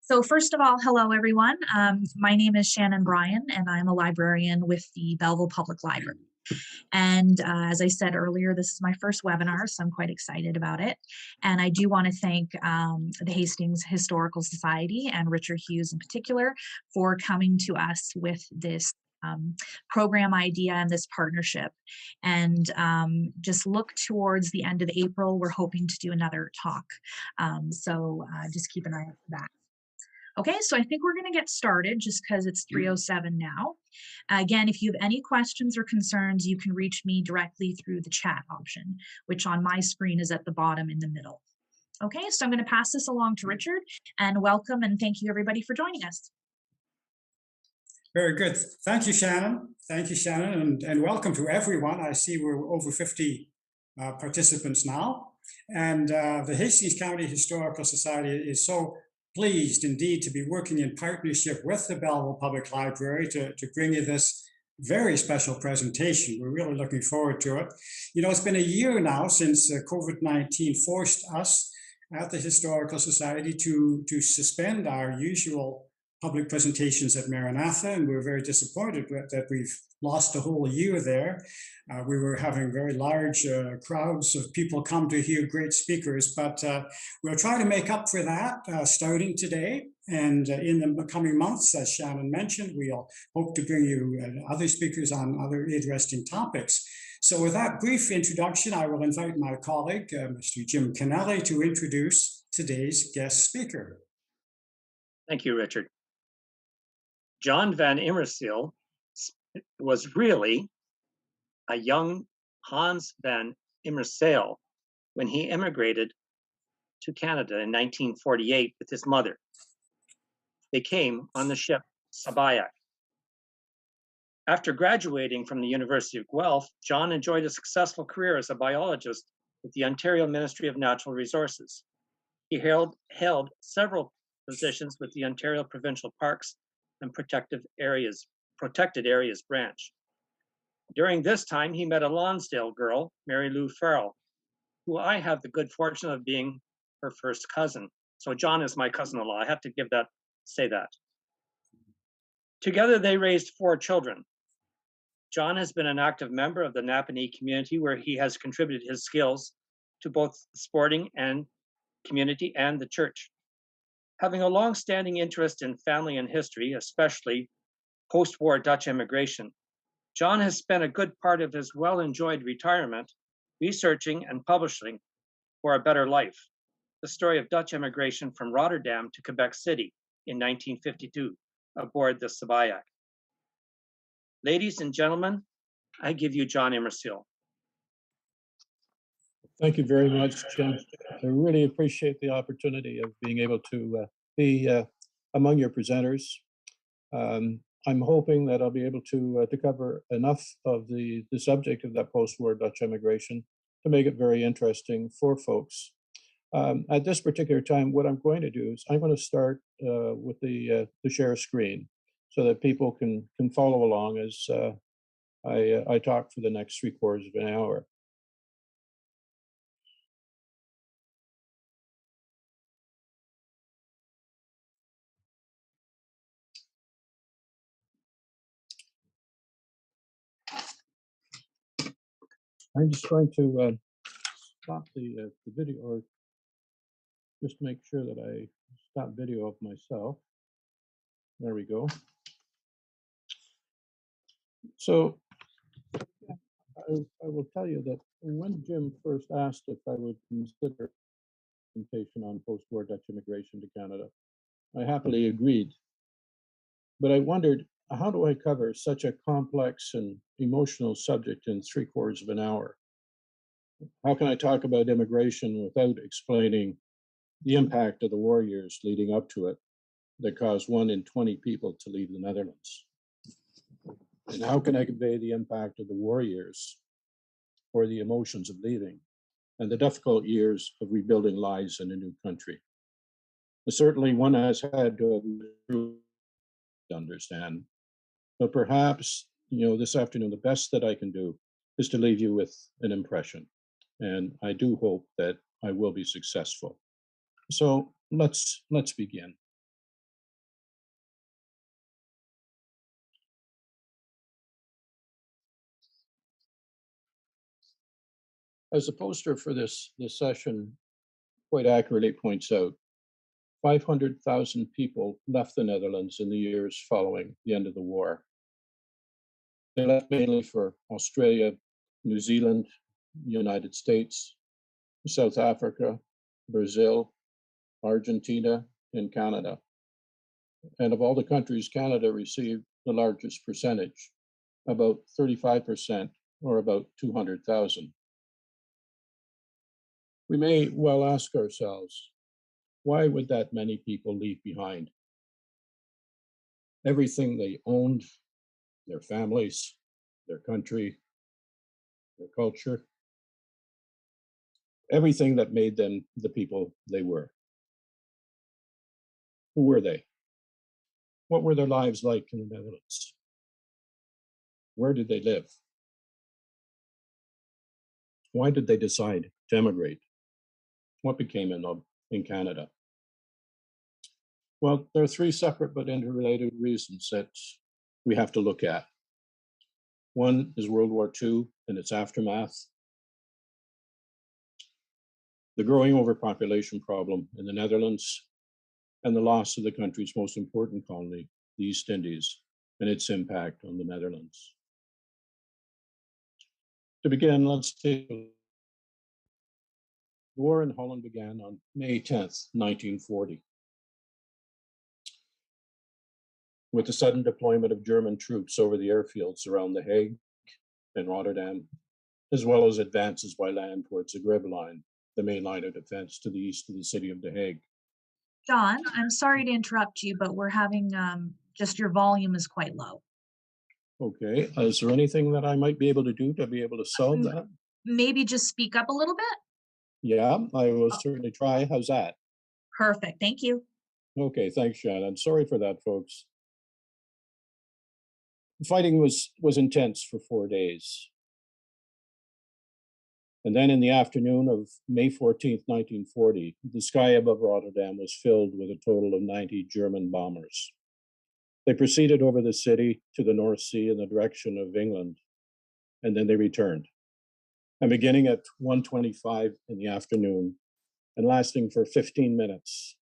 So first of all, hello everyone. My name is Shannon Bryan and I'm a librarian with the Belleville Public Library. And as I said earlier, this is my first webinar, so I'm quite excited about it. And I do want to thank the Hastings Historical Society and Richard Hughes in particular for coming to us with this program idea and this partnership. And just look towards the end of April, we're hoping to do another talk. So just keep an eye out for that. Okay, so I think we're going to get started just because it's 3:07 now. Again, if you have any questions or concerns, you can reach me directly through the chat option, which on my screen is at the bottom in the middle. Okay, so I'm going to pass this along to Richard, and welcome and thank you everybody for joining us. Very good. Thank you, Shannon. Thank you, Shannon, and welcome to everyone. I see we're over 50 participants now. And the Hastings County Historical Society is so pleased indeed to be working in partnership with the Belleville Public Library to bring you this very special presentation. We're really looking forward to it. You know, it's been a year now since COVID-19 forced us at the Historical Society to suspend our usual public presentations at Maranatha, and we're very disappointed that we've lost a whole year there. We were having very large crowds of people come to hear great speakers, but we'll try to make up for that starting today. And in the coming months, as Shannon mentioned, we'll hope to bring you other speakers on other interesting topics. So with that brief introduction, I will invite my colleague, Mr. Jim Kennelly, to introduce today's guest speaker. Thank you, Richard. John van Immerseel was really a young Hans van Immerseel when he immigrated to Canada in 1948 with his mother. They came on the ship Sabayak. After graduating from the University of Guelph, John enjoyed a successful career as a biologist with the Ontario Ministry of Natural Resources. He held several positions with the Ontario Provincial Parks and Protected Areas branch. During this time, he met a Lonsdale girl, Mary Lou Farrell, who I have the good fortune of being her first cousin. So John is my cousin-in-law. I have to say that. Together, they raised 4 children. John has been an active member of the Napanee community, where he has contributed his skills to both the sporting and community and the church. Having a long-standing interest in family and history, especially post-war Dutch immigration, John has spent a good part of his well-enjoyed retirement researching and publishing For a Better Life, the story of Dutch immigration from Rotterdam to Quebec City in 1952 aboard the Sabayak. Ladies and gentlemen, I give you John Immerseel. Thank you very much, Jim. I really appreciate the opportunity of being able to be among your presenters. I'm hoping that I'll be able to cover enough of the subject of that post-war Dutch immigration to make it very interesting for folks. At this particular time, what I'm going to do is I'm going to start with the share screen so that people can follow along as I talk for the next 3/4 of an hour. I'm just going to stop the video, or just make sure that I stop video of myself. There we go. So I will tell you that when Jim first asked if I would consider presentation on post-war Dutch immigration to Canada, I happily agreed. But I wondered, how do I cover such a complex and emotional subject in 3/4 of an hour? How can I talk about immigration without explaining the impact of the war years leading up to it that caused 1 in 20 people to leave the Netherlands? And how can I convey the impact of the war years or the emotions of leaving and the difficult years of rebuilding lives in a new country? Certainly one has had to understand, but perhaps, this afternoon, the best that I can do is to leave you with an impression. And I do hope that I will be successful. So let's begin. As the poster for this session quite accurately points out, 500,000 people left the Netherlands in the years following the end of the war. They left mainly for Australia, New Zealand, United States, South Africa, Brazil, Argentina, and Canada. And of all the countries, Canada received the largest percentage, about 35%, or about 200,000. We may well ask ourselves, why would that many people leave behind everything they owned, their families, their country, their culture, everything that made them the people they were? Who were they? What were their lives like in the Netherlands? Where did they live? Why did they decide to emigrate? What became of them in Canada? Well, there are three separate but interrelated reasons that we have to look at. One is World War II and its aftermath, the growing overpopulation problem in the Netherlands, and the loss of the country's most important colony, the East Indies, and its impact on the Netherlands. To begin, let's take a look. The war in Holland began on May 10th, 1940, with the sudden deployment of German troops over the airfields around The Hague and Rotterdam, as well as advances by land towards the Grebbe line, the main line of defense to the east of the city of The Hague. John, I'm sorry to interrupt you, but we're having just your volume is quite low. Okay, is there anything that I might be able to do to be able to solve that? Maybe just speak up a little bit. Yeah, I will certainly try. How's that? Perfect. Thank you. Okay, thanks, Shannon. Sorry for that, folks. Fighting was intense for 4 days. And then in the afternoon of May 14th, 1940, the sky above Rotterdam was filled with a total of 90 German bombers. They proceeded over the city to the North Sea in the direction of England, and then they returned. And beginning at 1:25 in the afternoon and lasting for 15 minutes,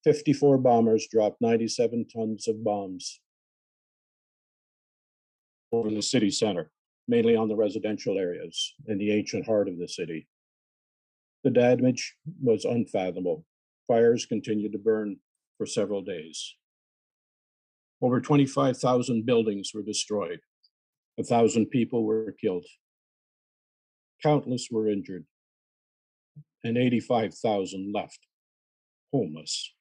54 bombers dropped 97 tons of bombs over the city center, mainly on the residential areas in the ancient heart of the city. The damage was unfathomable. Fires continued to burn for several days. Over 25,000 buildings were destroyed. 1,000 people were killed. Countless were injured. And 85,000 left homeless.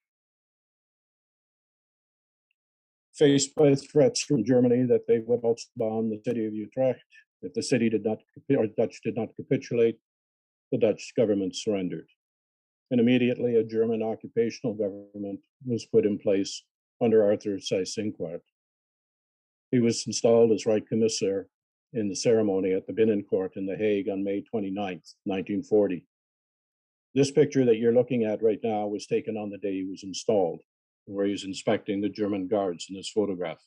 Faced by threats from Germany that they would also bomb the city of Utrecht if the city did not, or Dutch did not capitulate, the Dutch government surrendered. And immediately a German occupational government was put in place under Arthur Seyss-Inquart. He was installed as Right Commissar in the ceremony at the Binnencourt in The Hague on May 29th, 1940. This picture that you're looking at right now was taken on the day he was installed, where he was inspecting the German guards in this photograph.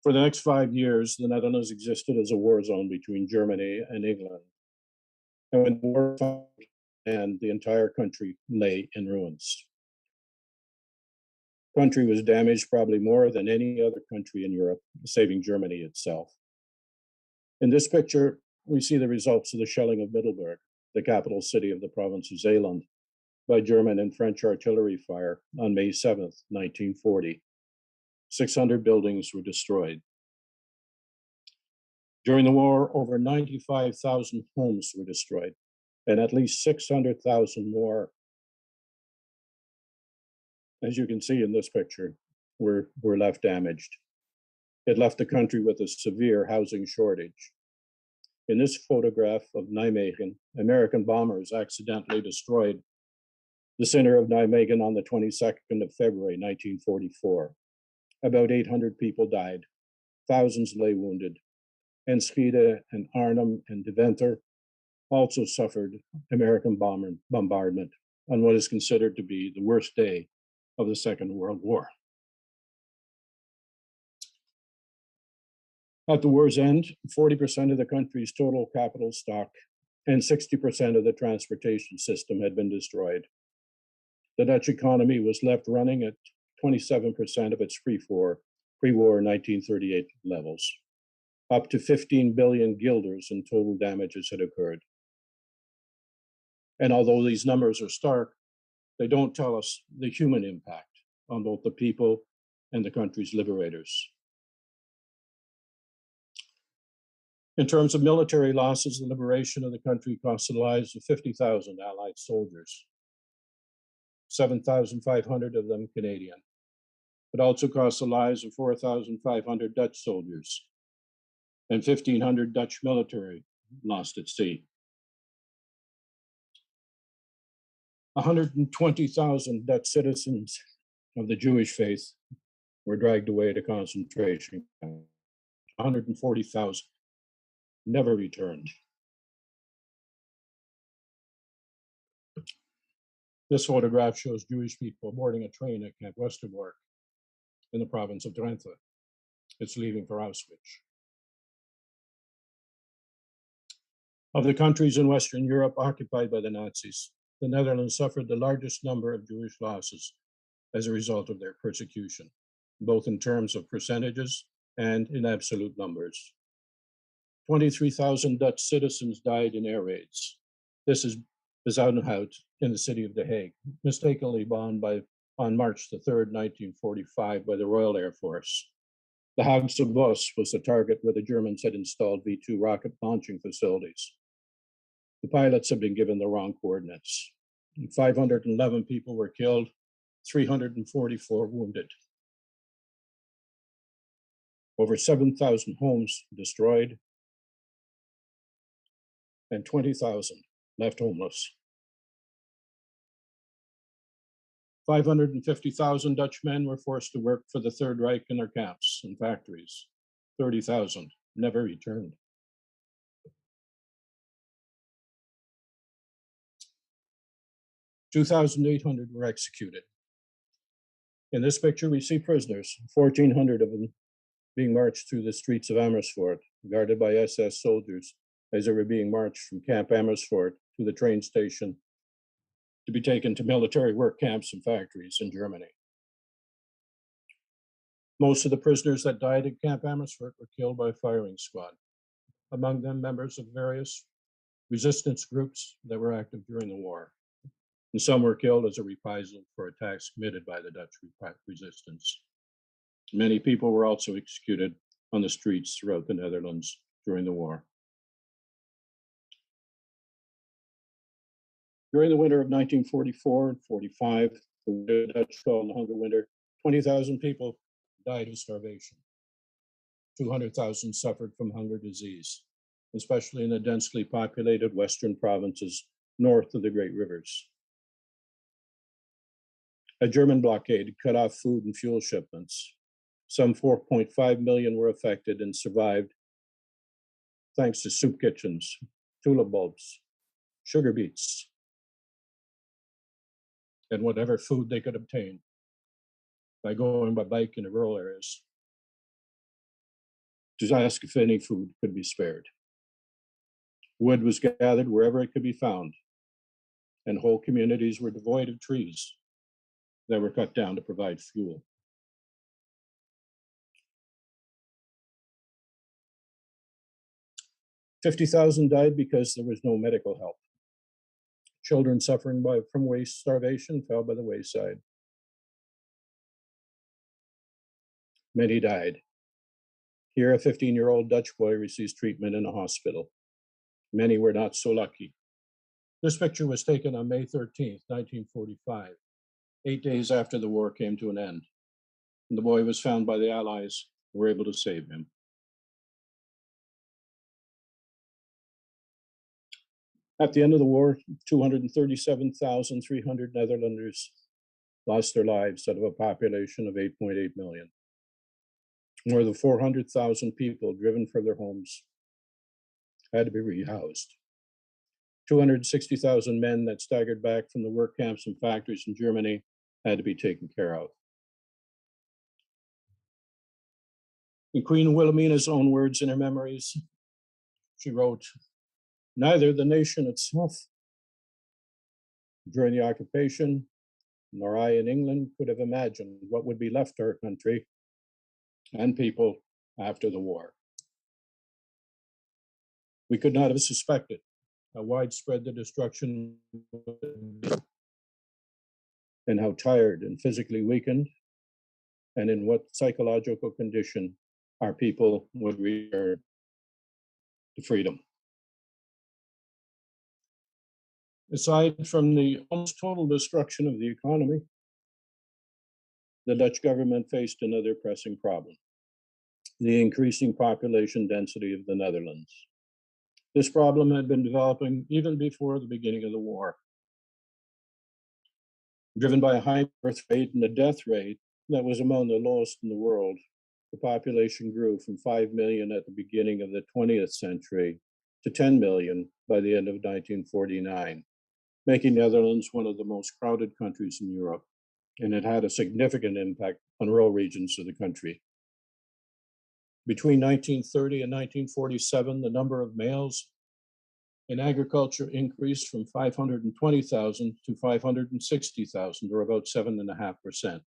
For the next 5 years, the Netherlands existed as a war zone between Germany and England. And when the war and the entire country lay in ruins. The country was damaged probably more than any other country in Europe, saving Germany itself. In this picture, we see the results of the shelling of Middelburg, the capital city of the province of Zeeland, by German and French artillery fire on May 7th, 1940. 600 buildings were destroyed. During the war, over 95,000 homes were destroyed, and at least 600,000 more, as you can see in this picture, were left damaged. It left the country with a severe housing shortage. In this photograph of Nijmegen, American bombers accidentally destroyed the center of Nijmegen on the 22nd of February, 1944. About 800 people died. Thousands lay wounded. Enschede and Arnhem and Deventer also suffered American bombardment on what is considered to be the worst day of the Second World War. At the war's end, 40% of the country's total capital stock and 60% of the transportation system had been destroyed. The Dutch economy was left running at 27% of its pre-war 1938 levels. Up to 15 billion guilders in total damages had occurred. And although these numbers are stark, they don't tell us the human impact on both the people and the country's liberators. In terms of military losses, the liberation of the country cost the lives of 50,000 Allied soldiers, 7,500 of them Canadian. It also cost the lives of 4,500 Dutch soldiers and 1,500 Dutch military lost at sea. 120,000 Dutch citizens of the Jewish faith were dragged away to concentration camps. 140,000 never returned. This photograph shows Jewish people boarding a train at Camp Westerbork in the province of Drenthe. It's leaving for Auschwitz. Of the countries in Western Europe occupied by the Nazis, the Netherlands suffered the largest number of Jewish losses as a result of their persecution, both in terms of percentages and in absolute numbers. 23,000 Dutch citizens died in air raids. This is Bezuidenhout in the city of The Hague, mistakenly bombed on March the 3rd, 1945 by the Royal Air Force. The Haagse Bos was the target where the Germans had installed V-2 rocket launching facilities. The pilots had been given the wrong coordinates. 511 people were killed, 344 wounded. Over 7,000 homes destroyed, and 20,000 left homeless. 550,000 Dutch men were forced to work for the Third Reich in their camps and factories. 30,000 never returned. (2,800) were executed. In this picture, we see prisoners, 1,400 of them being marched through the streets of Amersfoort, guarded by SS soldiers as they were being marched from Camp Amersfoort to the train station to be taken to military work camps and factories in Germany. Most of the prisoners that died at Camp Amersfoort were killed by firing squad, among them members of various resistance groups that were active during the war. And some were killed as a reprisal for attacks committed by the Dutch resistance. Many people were also executed on the streets throughout the Netherlands during the war. During the winter of 1944 and 45, the Dutch called the Hunger Winter, 20,000 people died of starvation. 200,000 suffered from hunger disease, especially in the densely populated western provinces north of the great rivers. A German blockade cut off food and fuel shipments. Some 4.5 million were affected and survived thanks to soup kitchens, tulip bulbs, sugar beets, and whatever food they could obtain by going by bike in the rural areas to ask if any food could be spared. Wood was gathered wherever it could be found, and whole communities were devoid of trees that were cut down to provide fuel. $50,000 died because there was no medical help. Children suffering from starvation fell by the wayside. Many died. Here, a 15-year-old Dutch boy receives treatment in a hospital. Many were not so lucky. This picture was taken on May 13th, 1945, 8 days after the war came to an end. And the boy was found by the Allies who were able to save him. At the end of the war, 237,300 Netherlanders lost their lives out of a population of 8.8 million. More than 400,000 people driven from their homes had to be rehoused. 260,000 men that staggered back from the work camps and factories in Germany had to be taken care of. In Queen Wilhelmina's own words in her memories, she wrote, "Neither the nation itself during the occupation, nor I in England could have imagined what would be left to our country and people after the war. We could not have suspected how widespread the destruction would be, and how tired and physically weakened, and in what psychological condition our people would return to freedom." Aside from the almost total destruction of the economy, the Dutch government faced another pressing problem: the increasing population density of the Netherlands. This problem had been developing even before the beginning of the war. Driven by a high birth rate and a death rate that was among the lowest in the world, the population grew from 5 million at the beginning of the 20th century to 10 million by the end of 1949, making Netherlands one of the most crowded countries in Europe, and it had a significant impact on rural regions of the country. Between 1930 and 1947, the number of males in agriculture increased from 520,000 to 560,000, or about 7.5%.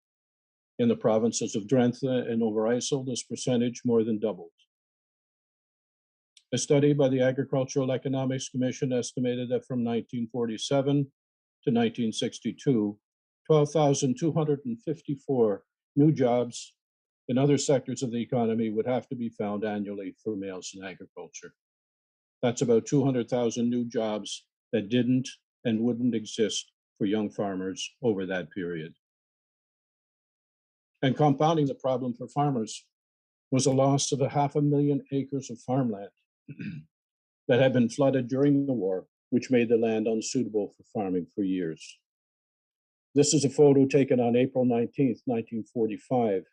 In the provinces of Drenthe and Overijssel, this percentage more than doubled. A study by the Agricultural Economics Commission estimated that from 1947 to 1962, 12,254 new jobs in other sectors of the economy would have to be found annually for males in agriculture. That's about 200,000 new jobs that didn't and wouldn't exist for young farmers over that period. And compounding the problem for farmers was a loss of 500,000 acres of farmland that had been flooded during the war, which made the land unsuitable for farming for years. This is a photo taken on April 19th, 1945,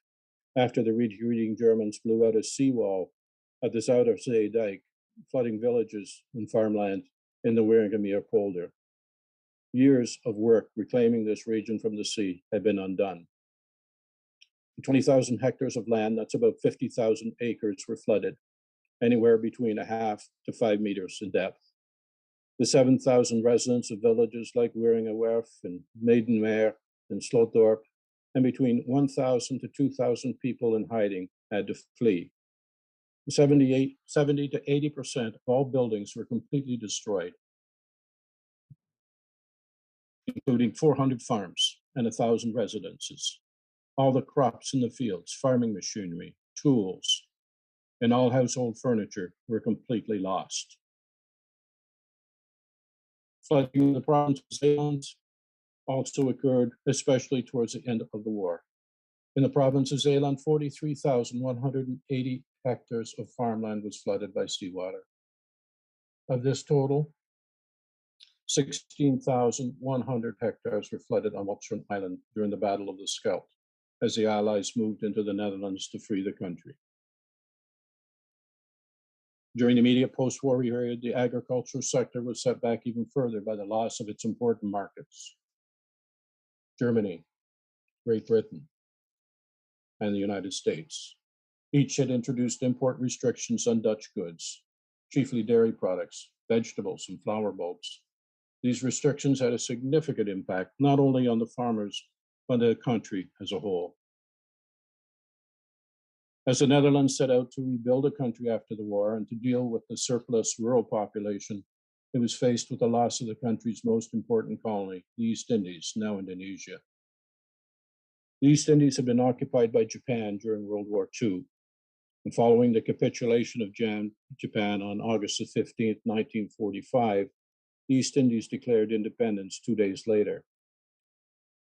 after the retreating Germans blew out a seawall at the Zuiderzee dike, flooding villages and farmland in the Wieringermeer polder. Years of work reclaiming this region from the sea had been undone. 20,000 hectares of land, that's about 50,000 acres, were flooded, anywhere between 1/2 to 5 meters in depth. The 7,000 residents of villages like Wieringerwerf and Maidenmeer and Slotdorp, and between 1,000 to 2,000 people in hiding had to flee. 70 to 80% of all buildings were completely destroyed, including 400 farms and 1,000 residences. All the crops in the fields, farming machinery, tools, and all household furniture were completely lost. Flooding in the province of Zeeland also occurred, especially towards the end of the war. In the province of Zeeland, 43,180 hectares of farmland was flooded by seawater. Of this total, 16,100 hectares were flooded on Walcheren Island during the Battle of the Scheldt, as the Allies moved into the Netherlands to free the country. During the immediate post-war period, the agricultural sector was set back even further by the loss of its important markets: Germany, Great Britain, and the United States. Each had introduced import restrictions on Dutch goods, chiefly dairy products, vegetables, and flower bulbs. These restrictions had a significant impact not only on the farmers, but the country as a whole. As the Netherlands set out to rebuild a country after the war and to deal with the surplus rural population, it was faced with the loss of the country's most important colony, the East Indies, now Indonesia. The East Indies had been occupied by Japan during World War II, and following the capitulation of Japan on August 15, 1945, the East Indies declared independence 2 days later.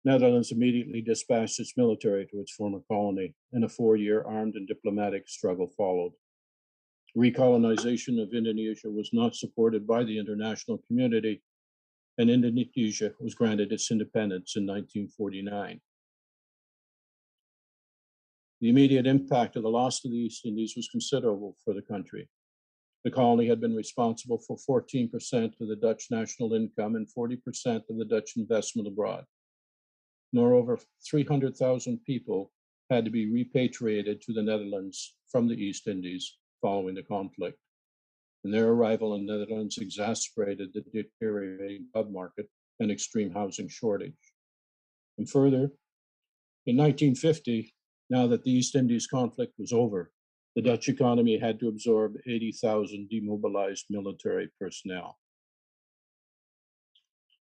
Netherlands immediately dispatched its military to its former colony, and a 4-year armed and diplomatic struggle followed. Recolonization of Indonesia was not supported by the international community, and Indonesia was granted its independence in 1949. The immediate impact of the loss of the East Indies was considerable for the country. The colony had been responsible for 14% of the Dutch national income and 40% of the Dutch investment abroad. Moreover, 300,000 people had to be repatriated to the Netherlands from the East Indies following the conflict. And their arrival in the Netherlands exacerbated the deteriorating job market and extreme housing shortage. And further, in 1950, now that the East Indies conflict was over, the Dutch economy had to absorb 80,000 demobilized military personnel.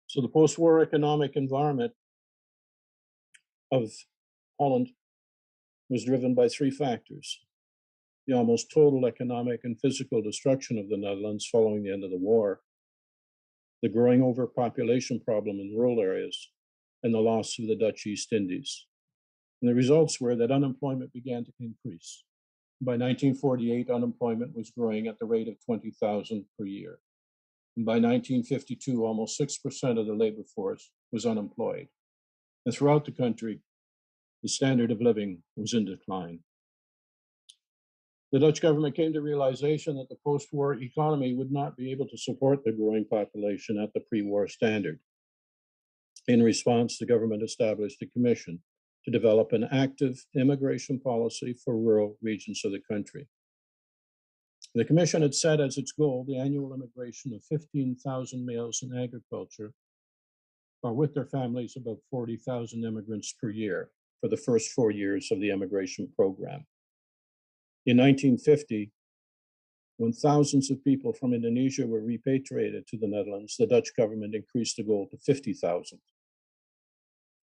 So the post-war economic environment of Holland was driven by three factors: the almost total economic and physical destruction of the Netherlands following the end of the war, the growing overpopulation problem in rural areas, and the loss of the Dutch East Indies. And the results were that unemployment began to increase. By 1948, unemployment was growing at the rate of 20,000 per year. And by 1952, almost 6% of the labor force was unemployed. And throughout the country, the standard of living was in decline. The Dutch government came to realization that the post-war economy would not be able to support the growing population at the pre-war standard. In response, the government established a commission to develop an active immigration policy for rural regions of the country. The commission had set as its goal the annual immigration of 15,000 males in agriculture, or with their families about 40,000 immigrants per year for the first 4 years of the immigration program. In 1950, when thousands of people from Indonesia were repatriated to the Netherlands, the Dutch government increased the goal to 50,000.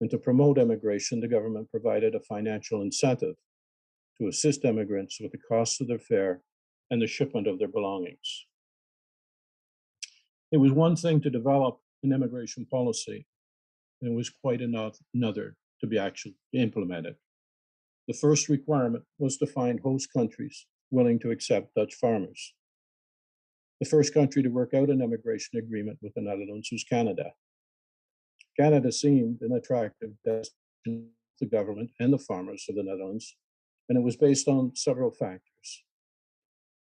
And to promote immigration, the government provided a financial incentive to assist immigrants with the cost of their fare and the shipment of their belongings. It was one thing to develop an immigration policy, and it was quite another to be actually implemented. The first requirement was to find host countries willing to accept Dutch farmers. The first country to work out an immigration agreement with the Netherlands was Canada. Canada seemed an attractive destination to the government and the farmers of the Netherlands, and it was based on several factors.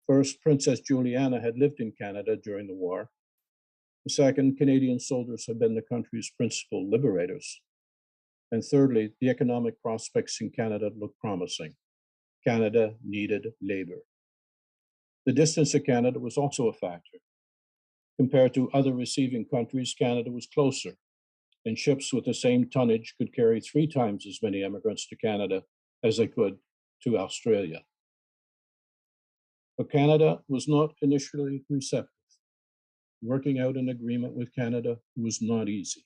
First, Princess Juliana had lived in Canada during the war. Second, Canadian soldiers had been the country's principal liberators. And thirdly, the economic prospects in Canada looked promising. Canada needed labor. The distance to Canada was also a factor. Compared to other receiving countries, Canada was closer, and ships with the same tonnage could carry 3 times as many immigrants to Canada as they could to Australia. But Canada was not initially receptive. Working out an agreement with Canada was not easy.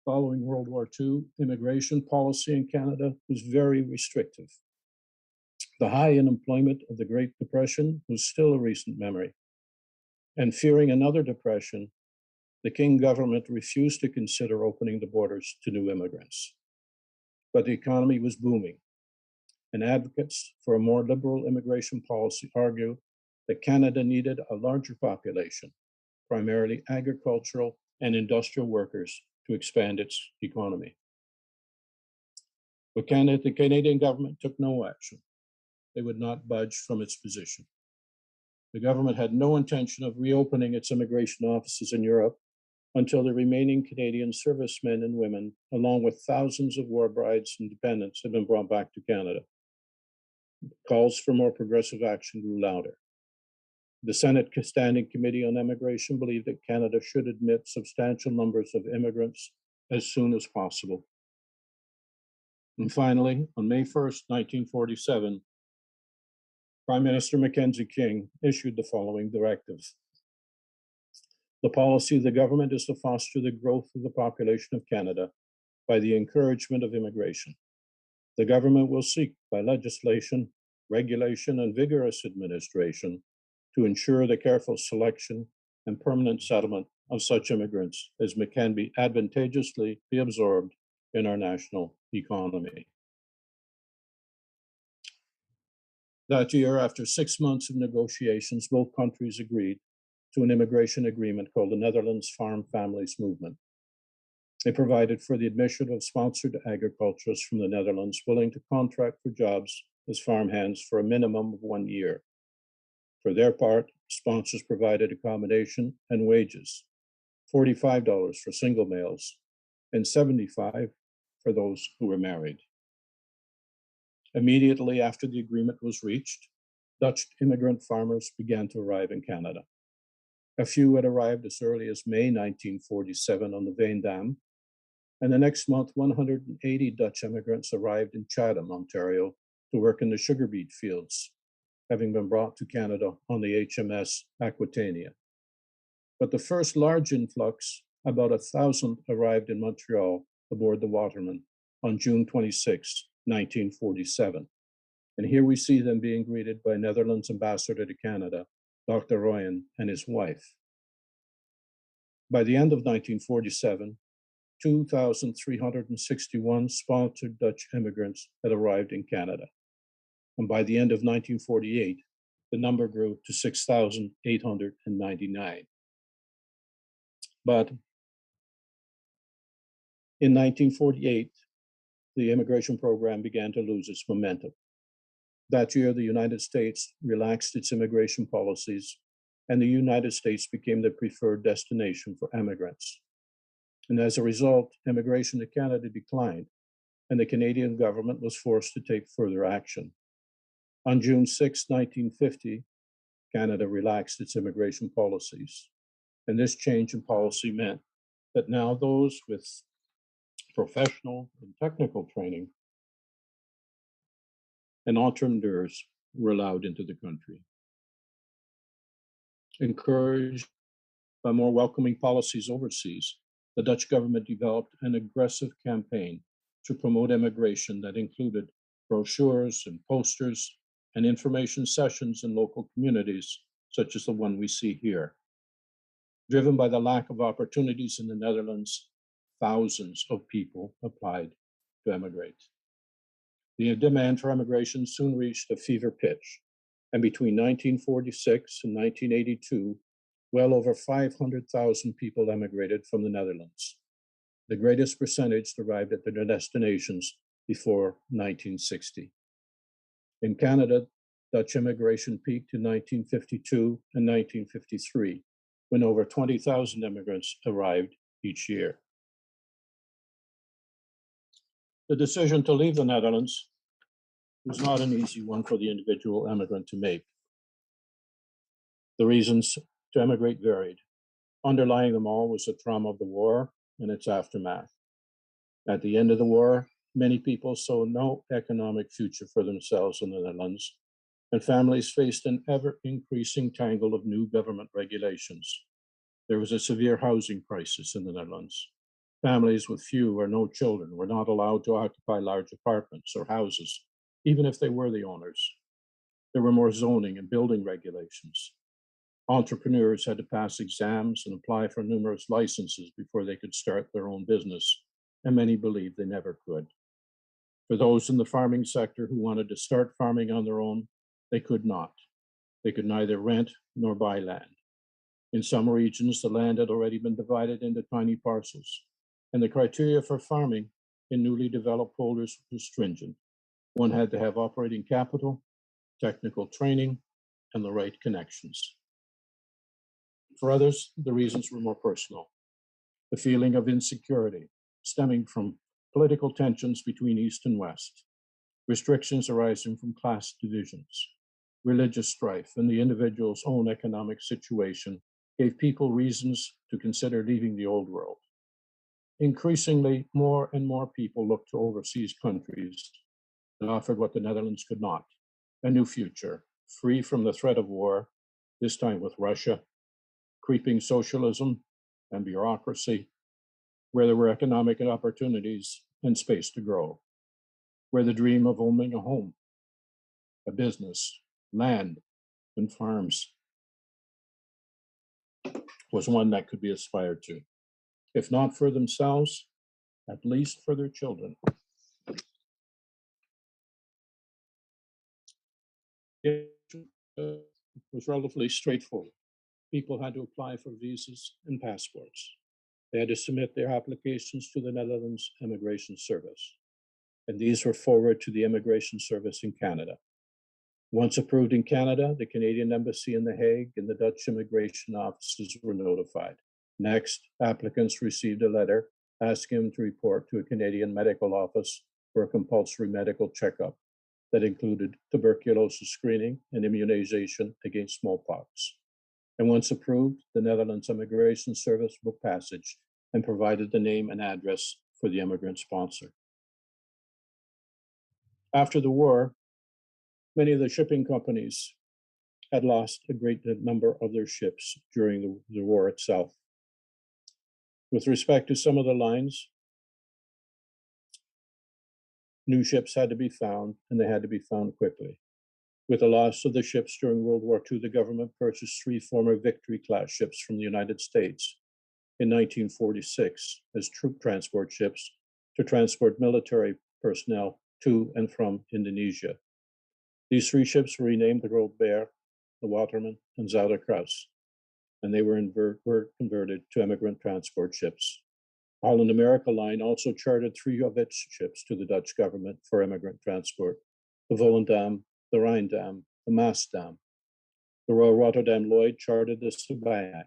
Following World War II, immigration policy in Canada was very restrictive. The high unemployment of the Great Depression was still a recent memory. And fearing another depression, the King government refused to consider opening the borders to new immigrants. But the economy was booming, and advocates for a more liberal immigration policy argued that Canada needed a larger population, primarily agricultural and industrial workers, to expand its economy. But the Canadian government took no action. They would not budge from its position. The government had no intention of reopening its immigration offices in Europe until the remaining Canadian servicemen and women, along with thousands of war brides and dependents, had been brought back to Canada. Calls for more progressive action grew louder. The Senate Standing Committee on Immigration believed that Canada should admit substantial numbers of immigrants as soon as possible. And finally, on May 1st, 1947, Prime Minister Mackenzie King issued the following directive. The policy of the government is to foster the growth of the population of Canada by the encouragement of immigration. The government will seek, by legislation, regulation, and vigorous administration, to ensure the careful selection and permanent settlement of such immigrants as can be advantageously be absorbed in our national economy. That year, after 6 months of negotiations, both countries agreed to an immigration agreement called the Netherlands Farm Families Movement. It provided for the admission of sponsored agriculturists from the Netherlands willing to contract for jobs as farmhands for a minimum of 1 year. For their part, sponsors provided accommodation and wages, $45 for single males and $75 for those who were married. Immediately after the agreement was reached, Dutch immigrant farmers began to arrive in Canada. A few had arrived as early as May 1947 on the Vane Dam, and the next month 180 Dutch immigrants arrived in Chatham, Ontario, to work in the sugar beet fields, having been brought to Canada on the HMS Aquitania. But the first large influx, about 1,000, arrived in Montreal aboard the Waterman on June 26, 1947. And here we see them being greeted by Netherlands ambassador to Canada, Dr. Royen, and his wife. By the end of 1947, 2,361 sponsored Dutch immigrants had arrived in Canada. And by the end of 1948, the number grew to 6,899. But in 1948, the immigration program began to lose its momentum. That year, the United States relaxed its immigration policies, and the United States became the preferred destination for immigrants. And as a result, immigration to Canada declined, and the Canadian government was forced to take further action. On June 6, 1950, Canada relaxed its immigration policies. And this change in policy meant that now those with professional and technical training and entrepreneurs were allowed into the country. Encouraged by more welcoming policies overseas, the Dutch government developed an aggressive campaign to promote immigration that included brochures and posters and information sessions in local communities, such as the one we see here. Driven by the lack of opportunities in the Netherlands, thousands of people applied to emigrate. The demand for immigration soon reached a fever pitch, and between 1946 and 1982, well over 500,000 people emigrated from the Netherlands. The greatest percentage arrived at their destinations before 1960. In Canada, Dutch immigration peaked in 1952 and 1953, when over 20,000 immigrants arrived each year. The decision to leave the Netherlands was not an easy one for the individual immigrant to make. The reasons to emigrate varied. Underlying them all was the trauma of the war and its aftermath. At the end of the war, many people saw no economic future for themselves in the Netherlands, and families faced an ever-increasing tangle of new government regulations. There was a severe housing crisis in the Netherlands. Families with few or no children were not allowed to occupy large apartments or houses, even if they were the owners. There were more zoning and building regulations. Entrepreneurs had to pass exams and apply for numerous licenses before they could start their own business, and many believed they never could. For those in the farming sector who wanted to start farming on their own, they could not. They could neither rent nor buy land. In some regions, the land had already been divided into tiny parcels, and the criteria for farming in newly developed holders was stringent. One had to have operating capital, technical training, and the right connections. For others, the reasons were more personal. The feeling of insecurity stemming from political tensions between East and West, restrictions arising from class divisions, religious strife, and the individual's own economic situation gave people reasons to consider leaving the old world. Increasingly, more and more people looked to overseas countries that offered what the Netherlands could not, a new future, free from the threat of war, this time with Russia, creeping socialism and bureaucracy, where there were economic opportunities and space to grow, where the dream of owning a home, a business, land, and farms was one that could be aspired to, if not for themselves, at least for their children. It was relatively straightforward. People had to apply for visas and passports. They had to submit their applications to the Netherlands Immigration Service, and these were forwarded to the Immigration Service in Canada. Once approved in Canada, the Canadian Embassy in The Hague and the Dutch immigration offices were notified. Next, applicants received a letter asking them to report to a Canadian medical office for a compulsory medical checkup. that included tuberculosis screening and immunization against smallpox. And once approved, the Netherlands Immigration Service booked passage and provided the name and address for the immigrant sponsor. After the war, many of the shipping companies had lost a great number of their ships during the war itself. With respect to some of the lines, new ships had to be found, and they had to be found quickly. With the loss of the ships during World War II, the government purchased 3 former Victory-class ships from the United States in 1946 as troop transport ships to transport military personnel to and from Indonesia. These 3 ships were renamed the Groot Bear, the Waterman, and Zuiderkruis, and they were converted to emigrant transport ships. Holland America Line also chartered 3 of its ships to the Dutch government for emigrant transport: the Volendam, the Rhindam, the Maasdam. The Royal Rotterdam Lloyd chartered the Subiac.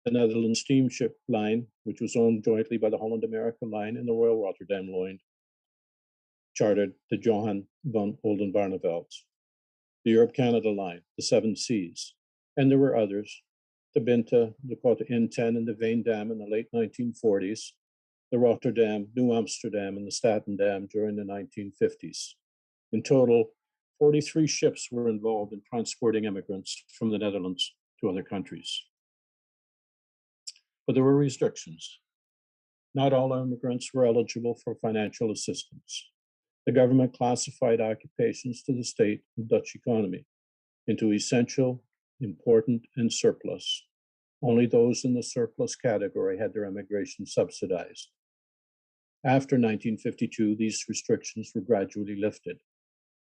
The Netherlands Steamship Line, which was owned jointly by the Holland America Line and the Royal Rotterdam Lloyd, chartered the Johan van Oldenbarneveld. The Europe-Canada Line, the Seven Seas, and there were others: the Binta, the Kota Inten, and the Veendam in the late 1940s, the Rotterdam, New Amsterdam, and the Statendam during the 1950s. In total, 43 ships were involved in transporting immigrants from the Netherlands to other countries. But there were restrictions. Not all immigrants were eligible for financial assistance. The government classified occupations to the state and Dutch economy into essential, important, and surplus. Only those in the surplus category had their immigration subsidized. After 1952, these restrictions were gradually lifted.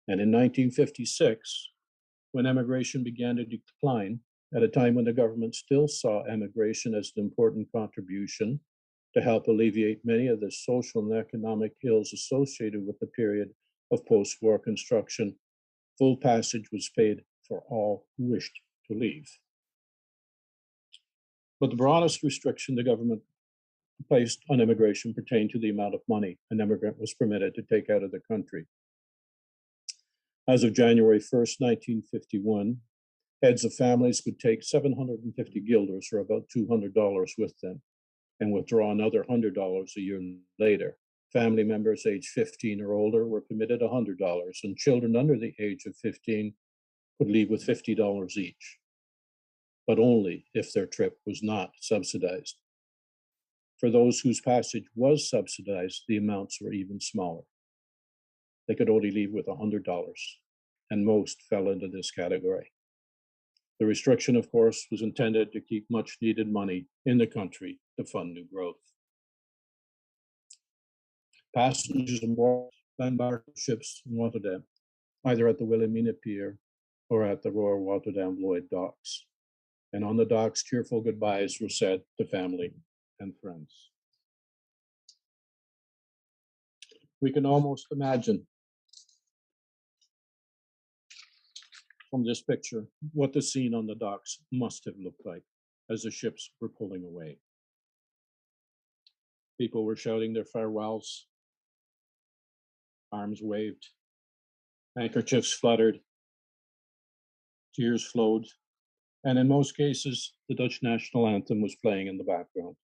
And in 1956, when immigration began to decline, at a time when the government still saw immigration as an important contribution to help alleviate many of the social and economic ills associated with the period of post-war construction, full passage was paid for all who wished to leave. But the broadest restriction the government placed on immigration pertained to the amount of money an immigrant was permitted to take out of the country. As of January 1st, 1951, heads of families could take 750 guilders, or about $200, with them, and withdraw another $100 a year later. Family members aged 15 or older were permitted $100, and children under the age of 15 could leave with $50 each, but only if their trip was not subsidized. For those whose passage was subsidized, the amounts were even smaller. They could only leave with $100, and most fell into this category. The restriction, of course, was intended to keep much needed money in the country to fund new growth. Passengers aboard landmark ships in Rotterdam, either at the Wilhelmina Pier or at the Royal Rotterdam Lloyd docks. And on the docks, tearful goodbyes were said to family and friends. We can almost imagine from this picture what the scene on the docks must have looked like as the ships were pulling away. People were shouting their farewells, arms waved, handkerchiefs fluttered, tears flowed, and in most cases, the Dutch national anthem was playing in the background.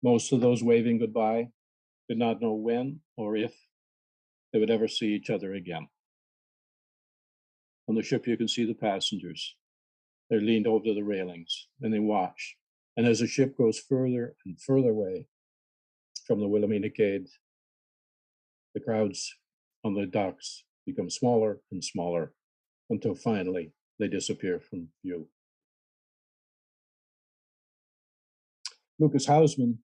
Most of those waving goodbye did not know when or if they would ever see each other again. On the ship, you can see the passengers. They're leaned over the railings and they watch. And as the ship goes further and further away from the Wilhelmina Quay, the crowds on the docks become smaller and smaller until finally they disappear from view. Lucas Hausman,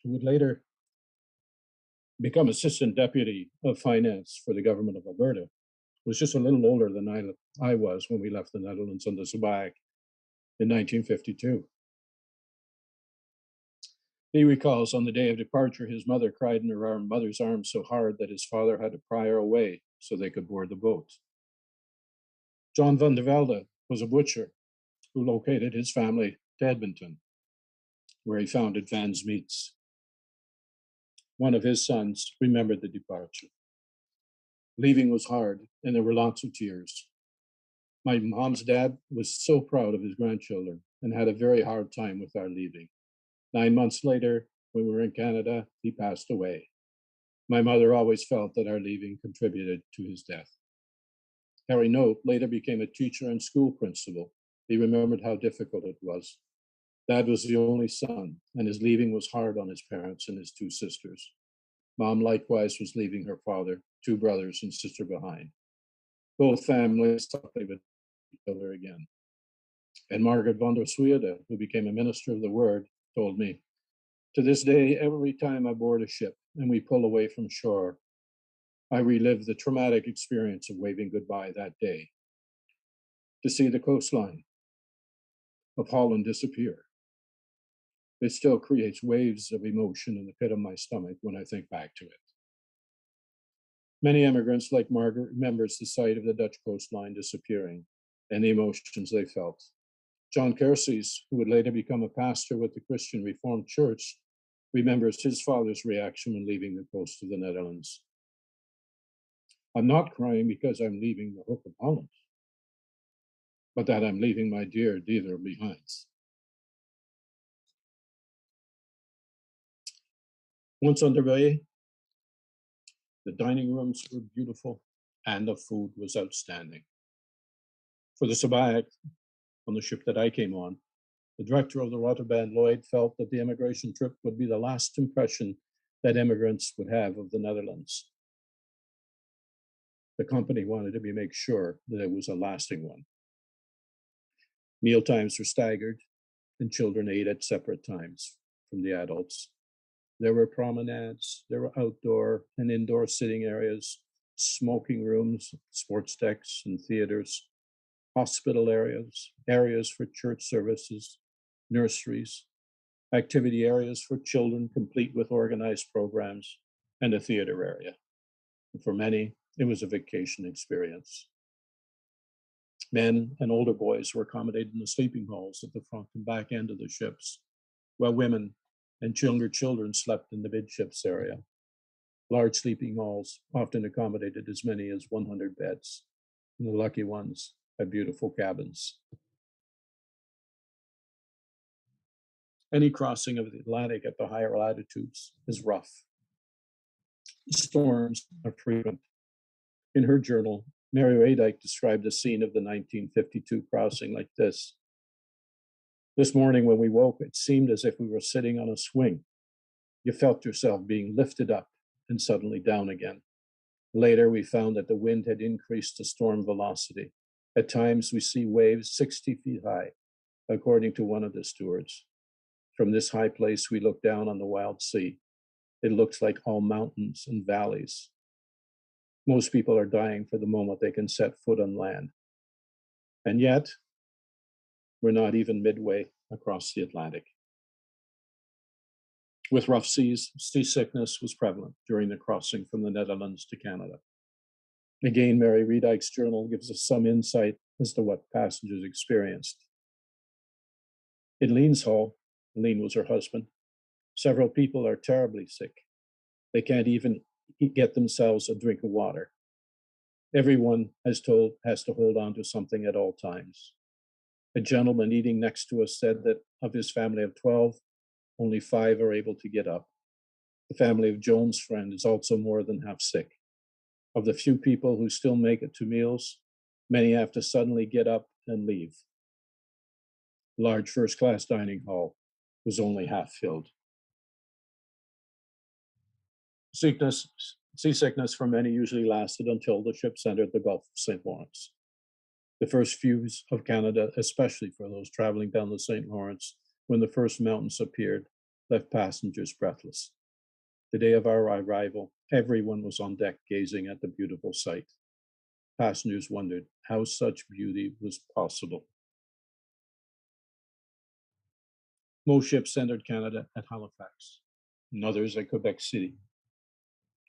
who would later become Assistant Deputy of Finance for the government of Alberta, was just a little older than I was when we left the Netherlands on the Subiac in 1952. He recalls on the day of departure, his mother cried in her mother's arms so hard that his father had to pry her away so they could board the boat. John van der Velde was a butcher who located his family to Edmonton, where he founded Van's Meats. One of his sons remembered the departure. Leaving was hard, and there were lots of tears. My mom's dad was so proud of his grandchildren and had a very hard time with our leaving. 9 months later, when we were in Canada, he passed away. My mother always felt that our leaving contributed to his death. Harry Note later became a teacher and school principal. He remembered how difficult it was. Dad was the only son, and his leaving was hard on his parents and his two sisters. Mom likewise was leaving her father, two brothers and sister behind. Both families thought they would see each other again. And Margaret von der Suede, who became a minister of the word, told me, to this day, every time I board a ship and we pull away from shore, I relive the traumatic experience of waving goodbye that day. To see the coastline of Holland disappear, it still creates waves of emotion in the pit of my stomach when I think back to it. Many immigrants, like Margaret, remembers the sight of the Dutch coastline disappearing and the emotions they felt. John Kerses, who would later become a pastor with the Christian Reformed Church, remembers his father's reaction when leaving the coast of the Netherlands. I'm not crying because I'm leaving the Hook of Holland, but that I'm leaving my dear Dieter behind. Once underway, the dining rooms were beautiful and the food was outstanding. For the sabbatic on the ship that I came on, the director of the Rotterdam Lloyd felt that the immigration trip would be the last impression that immigrants would have of the Netherlands. The company wanted to make sure that it was a lasting one. Meal times were staggered, and children ate at separate times from the adults. There were promenades, there were outdoor and indoor sitting areas, smoking rooms, sports decks and theaters, hospital areas, areas for church services, nurseries, activity areas for children complete with organized programs, and a theater area. And for many, it was a vacation experience. Men and older boys were accommodated in the sleeping halls at the front and back end of the ships, while women and younger children slept in the midships area. Large sleeping halls often accommodated as many as 100 beds, and the lucky ones had beautiful cabins. Any crossing of the Atlantic at the higher latitudes is rough. Storms are frequent. In her journal, Mary Radike described the scene of the 1952 crossing like this. This morning when we woke, it seemed as if we were sitting on a swing. You felt yourself being lifted up and suddenly down again. Later, we found that the wind had increased to storm velocity. At times, we see waves 60 feet high, according to one of the stewards. From this high place, we look down on the wild sea. It looks like all mountains and valleys. Most people are dying for the moment they can set foot on land. And yet, we're not even midway across the Atlantic. With rough seas, seasickness was prevalent during the crossing from the Netherlands to Canada. Again, Mary Radike's journal gives us some insight as to what passengers experienced. In Lean's hall, Lean was her husband, several people are terribly sick. They can't even get themselves a drink of water. Everyone has to hold on to something at all times. A gentleman eating next to us said that of his family of 12, only 5 are able to get up. The family of Joan's friend is also more than half sick. Of the few people who still make it to meals, many have to suddenly get up and leave. The large first-class dining hall was only half filled. Seasickness for many usually lasted until the ships entered the Gulf of St. Lawrence. The first views of Canada, especially for those traveling down the St. Lawrence when the first mountains appeared, left passengers breathless. The day of our arrival, everyone was on deck gazing at the beautiful sight. Passengers wondered how such beauty was possible. Most ships entered Canada at Halifax, and others at Quebec City.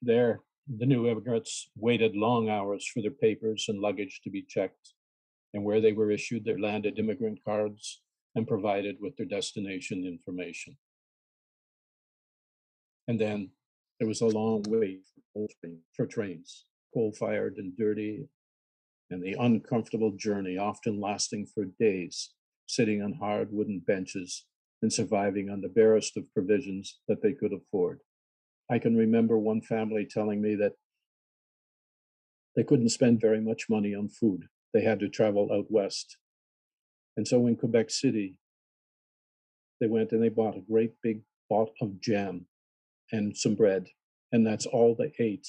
There, the new immigrants waited long hours for their papers and luggage to be checked, and where they were issued their landed immigrant cards and provided with their destination information. And then there was a long wait for trains. coal-fired and dirty, and the uncomfortable journey, often lasting for days, sitting on hard wooden benches and surviving on the barest of provisions that they could afford. I can remember one family telling me that they couldn't spend very much money on food. They had to travel out west. And so in Quebec City, they went and they bought a great big pot of jam and some bread, and that's all they ate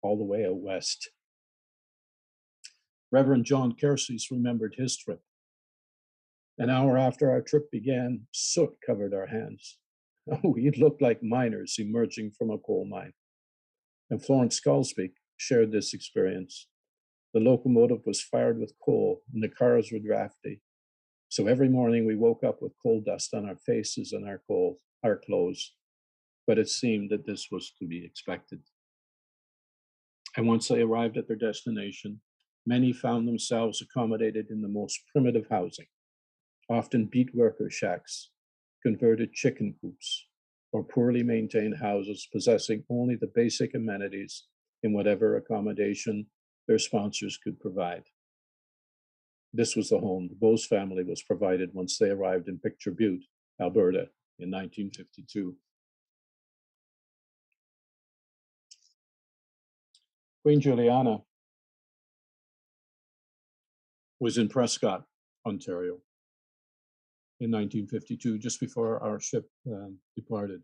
all the way out west. Reverend John Kersey's remembered his trip. An hour after our trip began, soot covered our hands. We looked like miners emerging from a coal mine. And Florence Skulsby shared this experience. The locomotive was fired with coal and the cars were drafty. So every morning we woke up with coal dust on our faces and our clothes. But it seemed that this was to be expected. And once they arrived at their destination, many found themselves accommodated in the most primitive housing, often beat worker shacks, converted chicken coops, or poorly maintained houses possessing only the basic amenities in whatever accommodation their sponsors could provide. This was the home the Bose family was provided once they arrived in Picture Butte, Alberta, in 1952. Queen Juliana was in Prescott, Ontario, in 1952, just before our ship departed.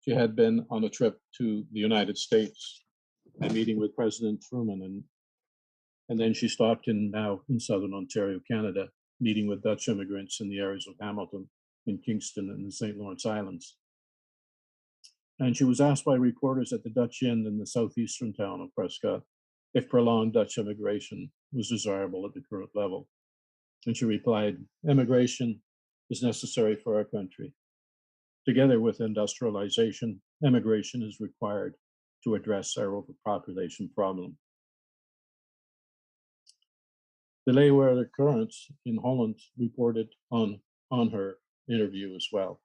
She had been on a trip to the United States, a meeting with President Truman, and then she stopped in southern Ontario, Canada, meeting with Dutch immigrants in the areas of Hamilton, in Kingston, and the St. Lawrence Islands. And she was asked by reporters at the Dutch Inn in the southeastern town of Prescott if prolonged Dutch immigration was desirable at the current level. And she replied, "Immigration is necessary for our country. Together with industrialization, immigration is required to address our overpopulation problem." The Leeuwarden Courant in Holland reported on her interview as well.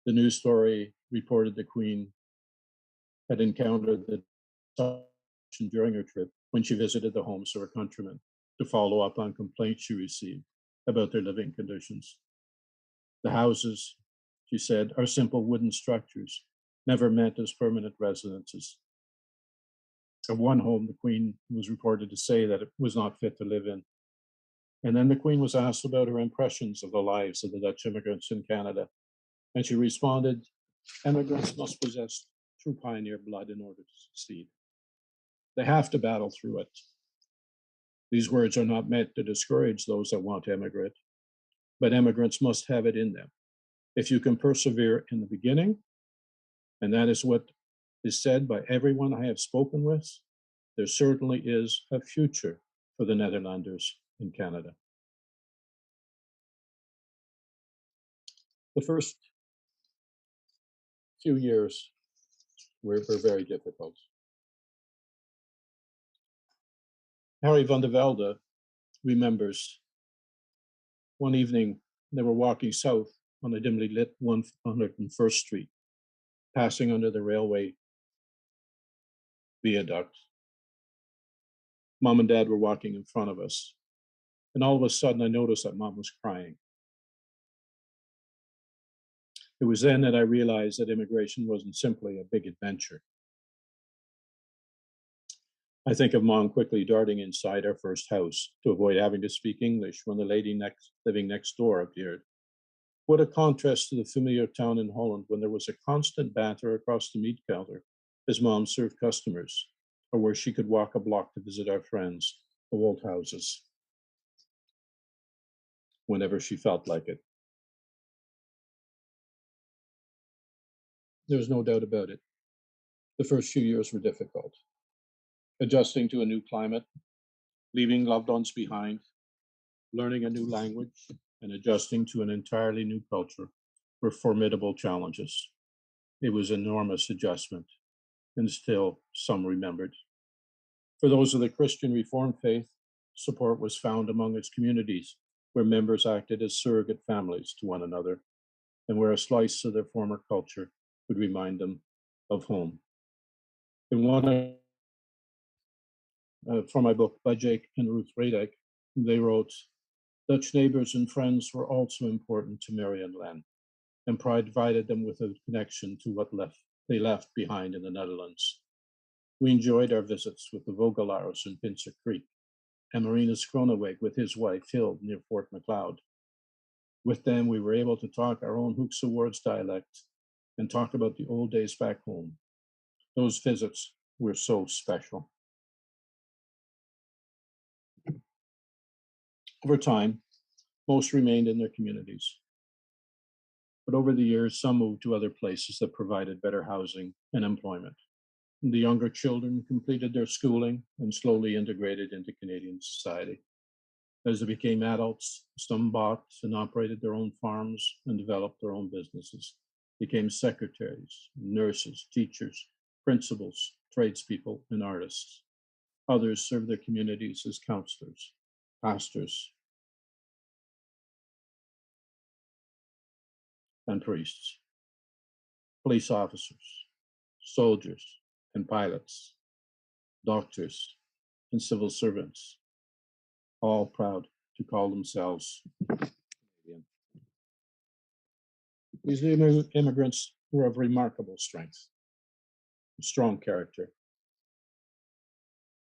The news story reported the Queen had encountered the during her trip when she visited the homes of her countrymen to follow up on complaints she received about their living conditions. The houses, she said, are simple wooden structures, never meant as permanent residences. Of one home, the Queen was reported to say that it was not fit to live in. And then the Queen was asked about her impressions of the lives of the Dutch immigrants in Canada. And she responded, "Immigrants must possess true pioneer blood in order to succeed. They have to battle through it. These words are not meant to discourage those that want to emigrate, but immigrants must have it in them. If you can persevere in the beginning, and that is what is said by everyone I have spoken with, there certainly is a future for the Netherlanders in Canada." The first few years were very difficult. Harry van der Velde remembers one evening they were walking south on a dimly lit 101st Street, passing under the railway viaduct. Mom and Dad were walking in front of us, and all of a sudden I noticed that Mom was crying. It was then that I realized that immigration wasn't simply a big adventure. I think of Mom quickly darting inside our first house to avoid having to speak English when the lady living next door appeared. What a contrast to the familiar town in Holland when there was a constant banter across the meat counter as Mom served customers, or where she could walk a block to visit our friends, the old houses, whenever she felt like it. There's no doubt about it. The first few years were difficult. Adjusting to a new climate, leaving loved ones behind, learning a new language, and adjusting to an entirely new culture were formidable challenges. It was an enormous adjustment, and still some remembered. For those of the Christian Reformed faith, support was found among its communities, where members acted as surrogate families to one another, and where a slice of their former culture would remind them of home. In one for my book, Bajek and Ruth Radek, they wrote, Dutch neighbors and friends were also important to Mary and Len and provided them with a connection to what they left behind in the Netherlands. We enjoyed our visits with the Vogelaars in Pincer Creek and Marinus Kroneweg with his wife Hild near Fort McLeod. With them, we were able to talk our own Hoekse Words dialect and talk about the old days back home. Those visits were so special. Over time, most remained in their communities. But over the years, some moved to other places that provided better housing and employment. The younger children completed their schooling and slowly integrated into Canadian society. As they became adults, some bought and operated their own farms and developed their own businesses, became secretaries, nurses, teachers, principals, tradespeople, and artists. Others served their communities as counselors, pastors, and priests, police officers, soldiers, and pilots, doctors, and civil servants, all proud to call themselves Canadian. These immigrants were of remarkable strength, strong character.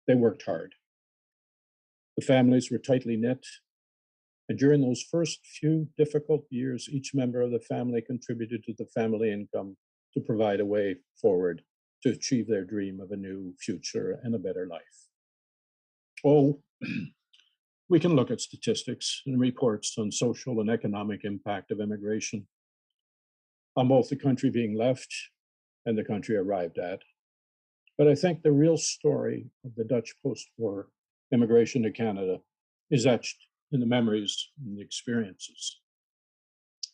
They worked hard. The families were tightly knit, and during those first few difficult years, each member of the family contributed to the family income to provide a way forward to achieve their dream of a new future and a better life. Oh, we can look at statistics and reports on social and economic impact of immigration, on both the country being left and the country arrived at. But I think the real story of the Dutch post-war immigration to Canada is etched in the memories and the experiences,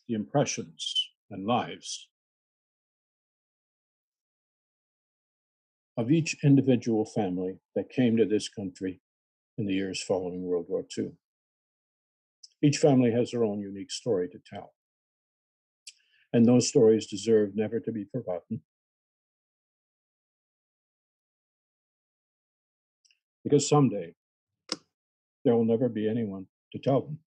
the impressions and lives of each individual family that came to this country in the years following World War II. Each family has their own unique story to tell, and those stories deserve never to be forgotten, because someday there will never be anyone to tell them.